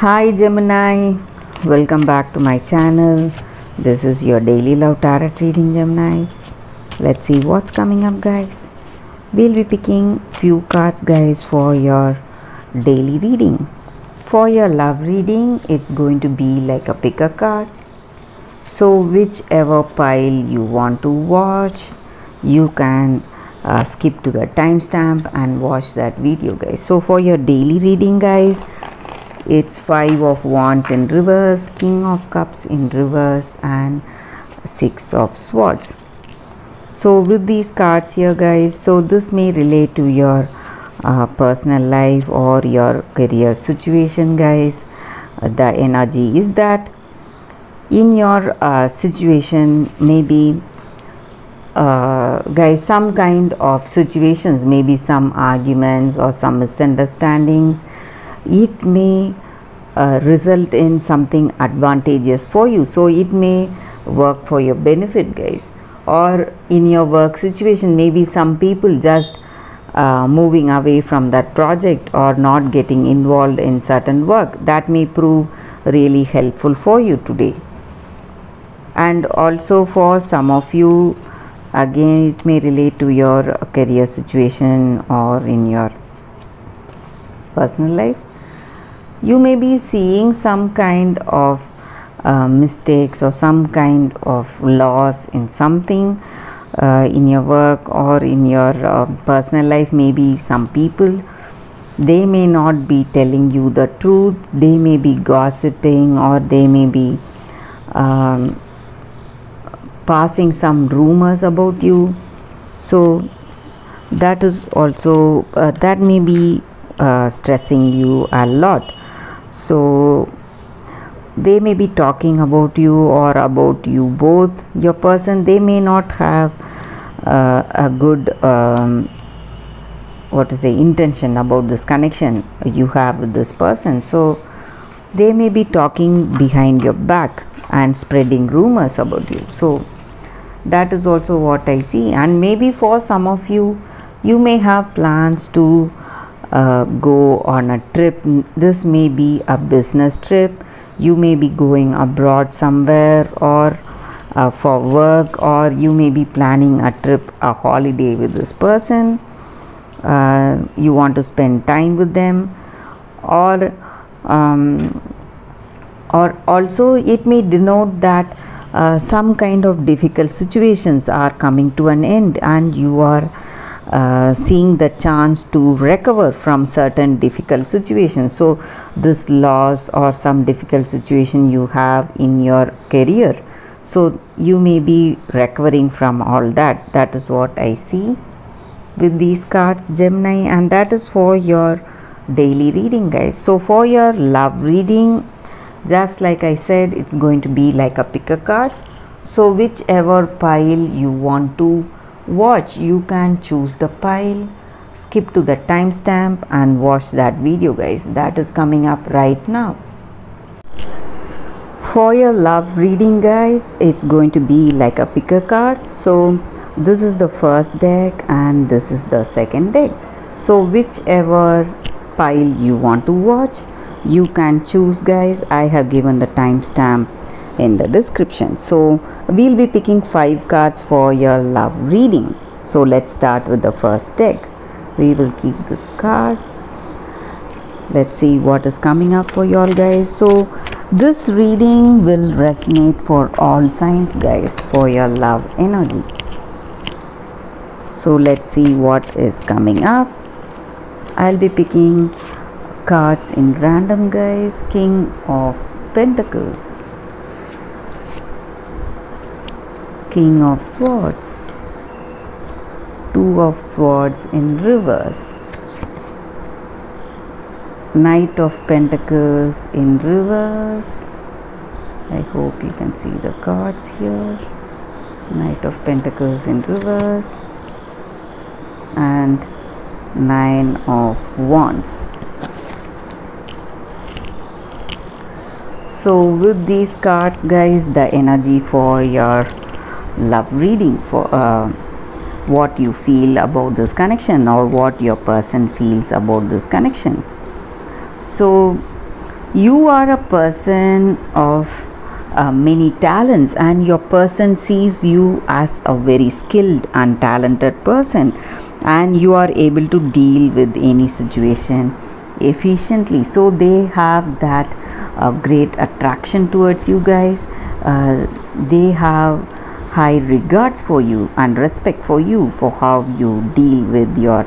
Hi Gemini, welcome back to my channel. This is your daily love tarot reading, Gemini. Let's see what's coming up, guys. We'll be picking few cards, guys, for your daily reading. For your love reading, it's going to be like a pick a card. So whichever pile you want to watch, you can skip to the timestamp and watch that video, guys. So for your daily reading, guys, it's 5 of wands in reverse, king of cups in reverse, and 6 of swords. So with these cards here, guys, so this may relate to your personal life or your career situation, guys. The energy is that in your situation, maybe guys, some kind of situations, maybe some arguments or some misunderstandings, it may result in something advantageous for you. So it may work for your benefit, guys. Or in your work situation, maybe some people just moving away from that project or not getting involved in certain work, that may prove really helpful for you today. And also for some of you, again, it may relate to your career situation or in your personal life. You may be seeing some kind of mistakes or some kind of loss in something in your work or in your personal life. Maybe some people, they may not be telling you the truth, they may be gossiping, or they may be passing some rumors about you. So that is also that may be stressing you a lot. So they may be talking about you or about you both. Your person, they may not have a good intention about this connection you have with this person. So they may be talking behind your back and spreading rumors about you. So that is also what I see. And maybe for some of you, you may have plans to go on a trip. This may be a business trip. You may be going abroad somewhere or for work, or you may be planning a trip, a holiday with this person. You want to spend time with them, or also it may denote that some kind of difficult situations are coming to an end, and you are seeing the chance to recover from certain difficult situations. So this loss or some difficult situation you have in your career, so you may be recovering from all that. That is what I see with these cards, Gemini, and that is for your daily reading, guys. So for your love reading, just like I said, it's going to be like a pick a card. So whichever pile you want to watch, you can choose the pile, skip to the timestamp and watch that video, guys. That is coming up right now. For your love reading, guys, it's going to be like a pick a card. So this is the first deck and this is the second deck. So whichever pile you want to watch, you can choose, guys. I have given the timestamp in the description. So we'll be picking 5 cards for your love reading. So let's start with the first deck. We will keep this card. Let's see what is coming up for y'all, guys. So this reading will resonate for all signs, guys, for your love energy. So let's see what is coming up. I'll be picking cards in random, guys. King of Pentacles, King of Swords, 2 of Swords in reverse, Knight of Pentacles in reverse. I hope you can see the cards here. Knight of Pentacles in reverse and 9 of Wands. So with these cards, guys, the energy for your love reading, for what you feel about this connection or what your person feels about this connection. So You are a person of many talents, and your person sees you as a very skilled and talented person, and you are able to deal with any situation efficiently. So they have that great attraction towards you guys. They have high regards for you and respect for you for how you deal with your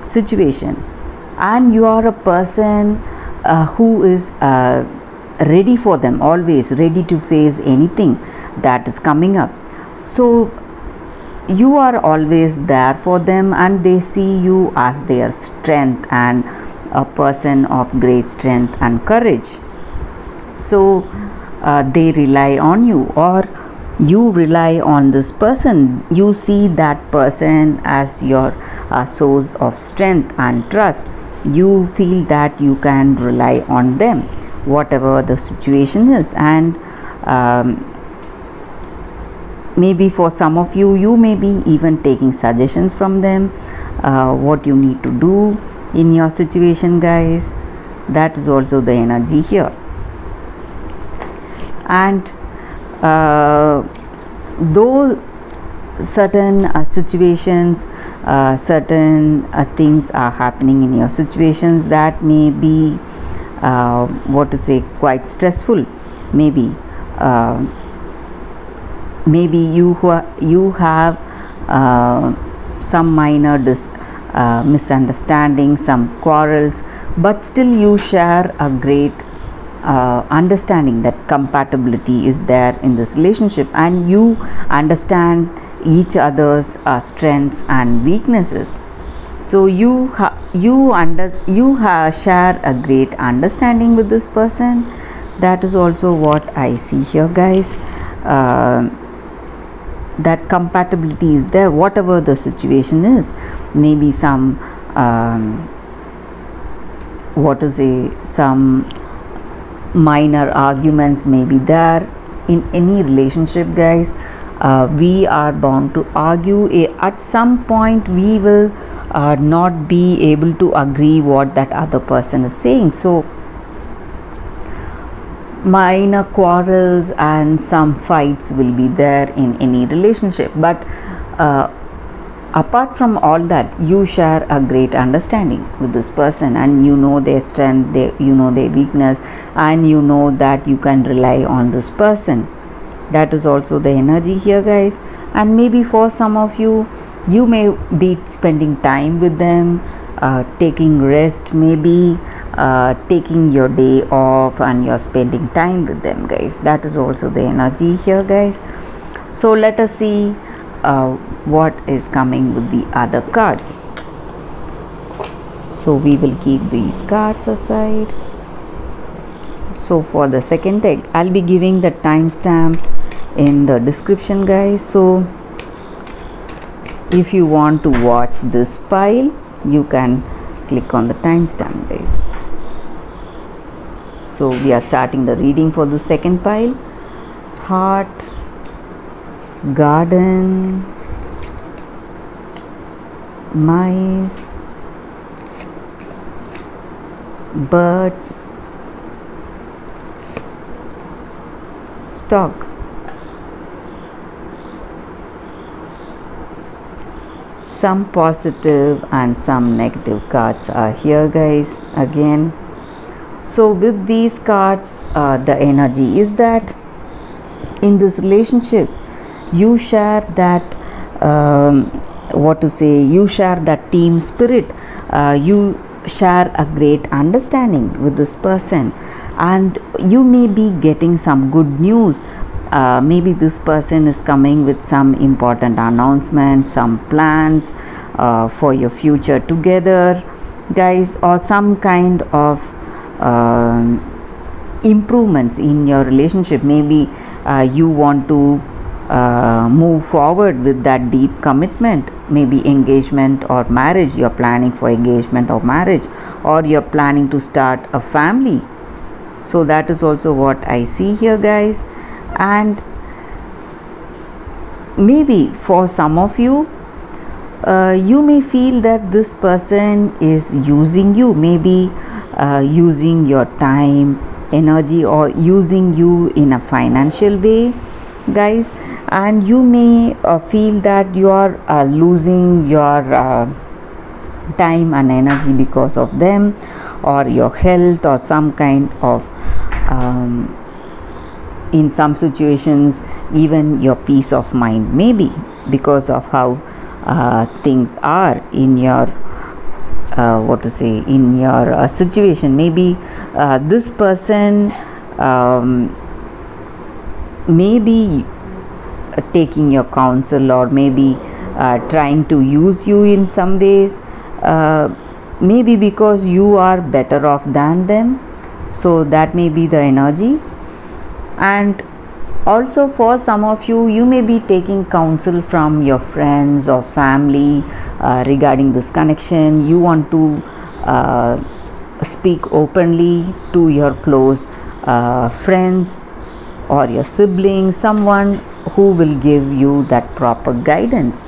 situation. And you are a person who is ready for them, always ready to face anything that is coming up. So you are always there for them, and they see you as their strength and a person of great strength and courage. So they rely on you, or you rely on this person. You see that person as your source of strength and trust. You feel that you can rely on them whatever the situation is. And maybe for some of you, you may be even taking suggestions from them, what you need to do in your situation, guys. That is also the energy here. And though certain situations, certain things are happening in your situations that may be what to say, quite stressful. Maybe maybe you have some minor misunderstandings, some quarrels, but still you share a great understanding that compatibility is there in this relationship, and you understand each other's strengths and weaknesses. So you share a great understanding with this person. That is also what I see here, guys. That compatibility is there whatever the situation is. Maybe some what to say, some minor arguments may be there in any relationship, guys. We are bound to argue. At some point we will not be able to agree what that other person is saying. So minor quarrels and some fights will be there in any relationship, but apart from all that, you share a great understanding with this person, and you know their strength, you know their weakness, and you know that you can rely on this person. That is also the energy here, guys. And maybe for some of you, you may be spending time with them, taking rest, maybe taking your day off, and you're spending time with them, guys. That is also the energy here, guys. So let us see what is coming with the other cards. So we will keep these cards aside. So for the second deck, I'll be giving the timestamp in the description, guys. So if you want to watch this pile, you can click on the timestamp, guys. So we are starting the reading for the second pile. Heart, garden, mice, birds, stock. Some positive and some negative cards are here, guys, again. So with these cards, the energy is that in this relationship you share that what to say, you share that team spirit, you share a great understanding with this person, and you may be getting some good news. Maybe this person is coming with some important announcements, some plans for your future together, guys, or some kind of improvements in your relationship. Maybe you want to move forward with that deep commitment, maybe engagement or marriage. You're planning for engagement or marriage, or you're planning to start a family. So that is also what I see here, guys. And maybe for some of you, you may feel that this person is using you, maybe using your time, energy or using you in a financial way, guys, and you may feel that you are losing your time and energy because of them, or your health, or some kind of in some situations even your peace of mind, maybe because of how things are in your what to say, in your situation. Maybe this person maybe taking your counsel, or maybe trying to use you in some ways, maybe because you are better off than them. So that may be the energy. And also for some of you, you may be taking counsel from your friends or family regarding this connection. You want to speak openly to your close friends or your siblings, someone who will give you that proper guidance.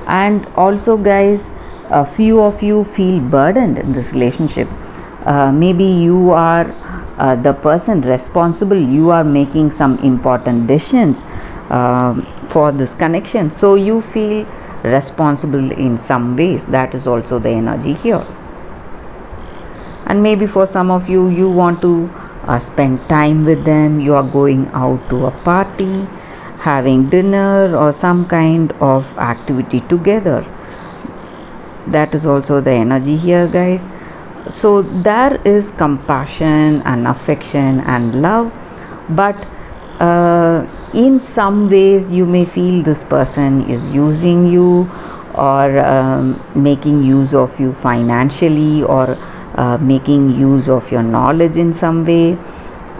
And also guys, a few of you feel burdened in this relationship. Maybe you are the person responsible, you are making some important decisions for this connection, so you feel responsible in some ways. That is also the energy here. And maybe for some of you, you want to spend time with them. You are going out to a party, having dinner, or some kind of activity together. That is also the energy here, guys. So there is compassion and affection and love, but in some ways you may feel this person is using you, or making use of you financially, or making use of your knowledge in some way.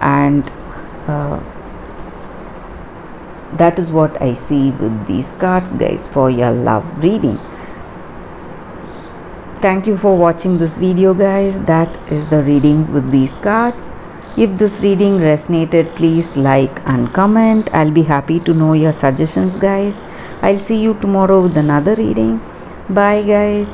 And that is what I see with these cards, guys, for your love reading. Thank you for watching this video, guys. That is the reading with these cards. If this reading resonated, please like and comment. I'll be happy to know your suggestions, guys. I'll see you tomorrow with another reading. Bye, guys.